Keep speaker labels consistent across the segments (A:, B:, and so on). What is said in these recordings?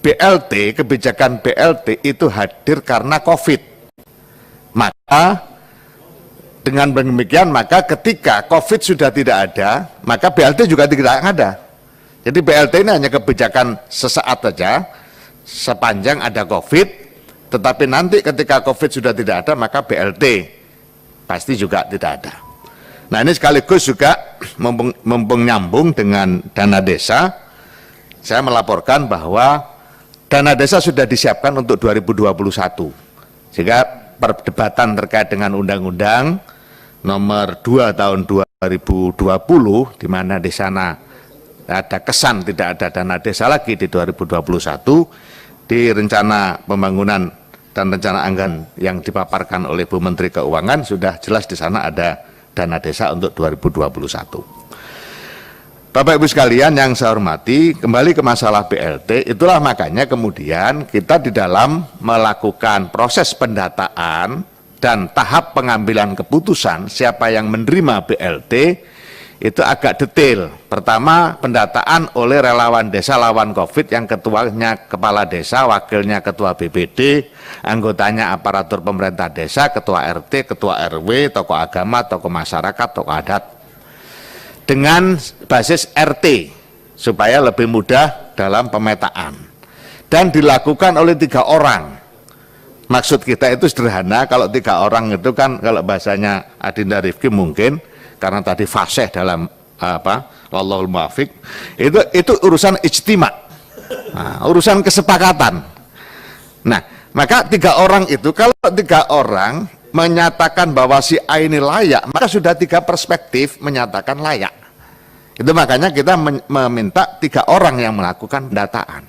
A: BLT, kebijakan BLT itu hadir karena COVID. Maka dengan demikian, maka ketika COVID sudah tidak ada, maka BLT juga tidak ada. Jadi BLT ini hanya kebijakan sesaat saja, sepanjang ada COVID, tetapi nanti ketika COVID sudah tidak ada, maka BLT pasti juga tidak ada. Nah, ini sekaligus juga mumpung nyambung dengan dana desa, saya melaporkan bahwa dana desa sudah disiapkan untuk 2021, sehingga perdebatan terkait dengan Undang-Undang Nomor 2 Tahun 2020, di mana di sana ada kesan tidak ada dana desa lagi di 2021, di rencana pembangunan dan rencana anggaran yang dipaparkan oleh Bu Menteri Keuangan sudah jelas di sana ada dana desa untuk 2021. Bapak Ibu sekalian yang saya hormati, kembali ke masalah BLT, itulah makanya kemudian kita di dalam melakukan proses pendataan dan tahap pengambilan keputusan siapa yang menerima BLT itu agak detail. Pertama, pendataan oleh relawan desa lawan COVID yang ketuanya kepala desa, wakilnya ketua BPD, anggotanya aparatur pemerintah desa, ketua RT, ketua RW, tokoh agama, tokoh masyarakat, tokoh adat, dengan basis RT supaya lebih mudah dalam pemetaan, dan dilakukan oleh 3 orang. Maksud kita itu sederhana, kalau 3 orang itu kan kalau bahasanya Adinda Rifki mungkin karena tadi fasih dalam wallahul muwaffiq, itu urusan ijtima, urusan kesepakatan. Nah, maka 3 orang itu, kalau 3 orang menyatakan bahwa si A ini layak, maka sudah 3 perspektif menyatakan layak. Itu makanya kita meminta 3 orang yang melakukan pendataan.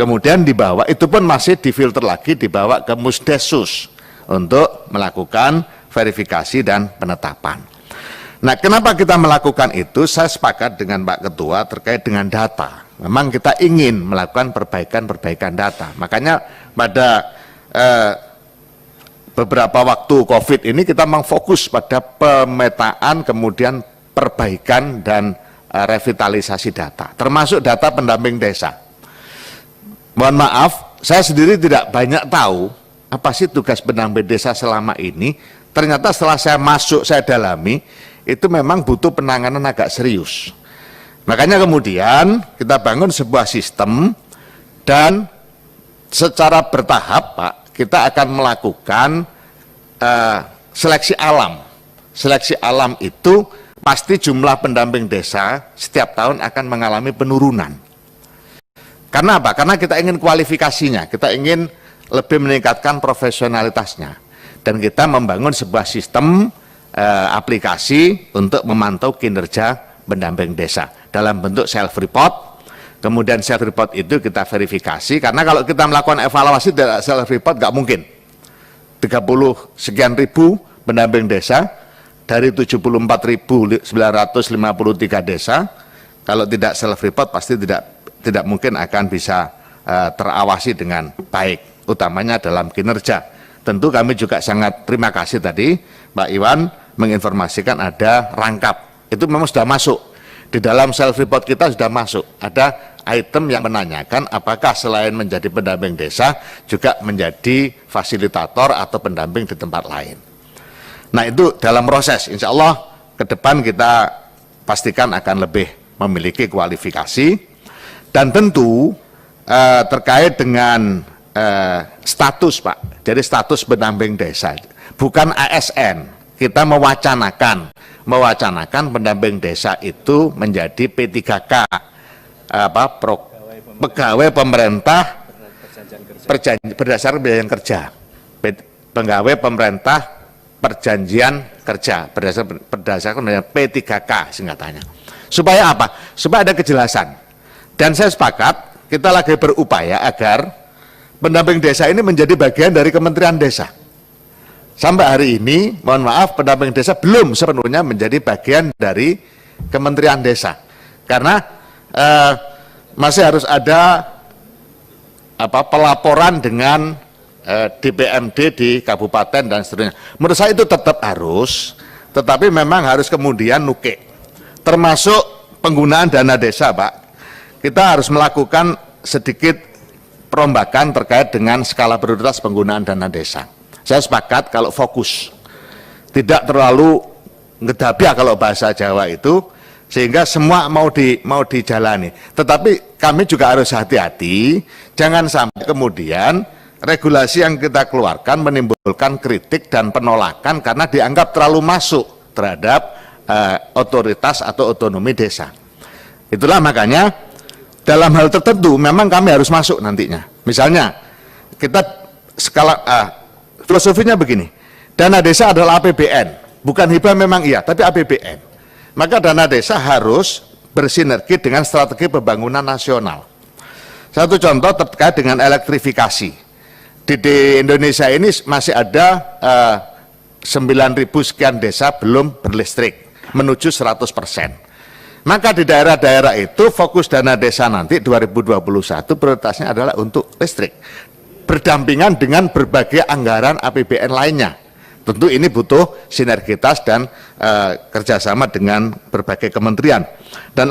A: Kemudian dibawa, itu pun masih difilter lagi, dibawa ke Musdesus untuk melakukan verifikasi dan penetapan. Nah, kenapa kita melakukan itu? Saya sepakat dengan Pak Ketua terkait dengan data. Memang kita ingin melakukan perbaikan data. Makanya pada beberapa waktu COVID ini kita memang fokus pada pemetaan, kemudian perbaikan dan revitalisasi data, termasuk data pendamping desa. Mohon maaf, saya sendiri tidak banyak tahu apa sih tugas pendamping desa selama ini. Ternyata setelah saya masuk, saya dalami, itu memang butuh penanganan agak serius. Makanya kemudian kita bangun sebuah sistem dan secara bertahap, Pak, kita akan melakukan seleksi alam. Seleksi alam itu pasti jumlah pendamping desa setiap tahun akan mengalami penurunan. Karena apa? Karena kita ingin kualifikasinya, kita ingin lebih meningkatkan profesionalitasnya. Dan kita membangun sebuah sistem aplikasi untuk memantau kinerja pendamping desa dalam bentuk self-report. Kemudian self-report itu kita verifikasi, karena kalau kita melakukan evaluasi tidak self-report nggak mungkin. 30 sekian ribu pendamping desa, dari 74.953 desa, kalau tidak self-report pasti tidak mungkin akan bisa terawasi dengan baik, utamanya dalam kinerja. Tentu kami juga sangat terima kasih tadi Pak Iwan menginformasikan ada rangkap, itu memang sudah masuk. Di dalam self-report kita sudah masuk, ada item yang menanyakan apakah selain menjadi pendamping desa juga menjadi fasilitator atau pendamping di tempat lain. Nah, itu dalam proses, insya Allah ke depan kita pastikan akan lebih memiliki kualifikasi. Dan tentu terkait dengan status, Pak, jadi status pendamping desa, bukan ASN, kita mewacanakan pendamping desa itu menjadi P3K, pegawai pemerintah berdasarkan perjanjian kerja, pegawai pemerintah perjanjian kerja berdasarkan P3K singkatannya. Supaya apa? Supaya ada kejelasan. Dan saya sepakat, kita lagi berupaya agar pendamping desa ini menjadi bagian dari Kementerian Desa. Sampai hari ini, mohon maaf, pendamping desa belum sepenuhnya menjadi bagian dari Kementerian Desa. Karena masih harus ada pelaporan dengan DPMD di kabupaten dan seterusnya. Menurut saya itu tetap harus, tetapi memang harus kemudian nuke. Termasuk penggunaan dana desa, Pak. Kita harus melakukan sedikit perombakan terkait dengan skala prioritas penggunaan dana desa. Saya sepakat kalau fokus, tidak terlalu ngedabiah kalau bahasa Jawa itu, sehingga semua mau dijalani. Tetapi kami juga harus hati-hati, jangan sampai kemudian regulasi yang kita keluarkan menimbulkan kritik dan penolakan karena dianggap terlalu masuk terhadap otoritas atau otonomi desa. Itulah makanya dalam hal tertentu memang kami harus masuk nantinya. Misalnya kita skala filosofinya begini, dana desa adalah APBN, bukan hibah memang iya, tapi APBN. Maka dana desa harus bersinergi dengan strategi pembangunan nasional. Satu contoh terkait dengan elektrifikasi. Di Indonesia ini masih ada 9.000 sekian desa belum berlistrik, menuju 100%. Maka di daerah-daerah itu fokus dana desa nanti 2021 prioritasnya adalah untuk listrik. Berdampingan dengan berbagai anggaran APBN lainnya. Tentu ini butuh sinergitas dan kerjasama dengan berbagai kementerian. Dan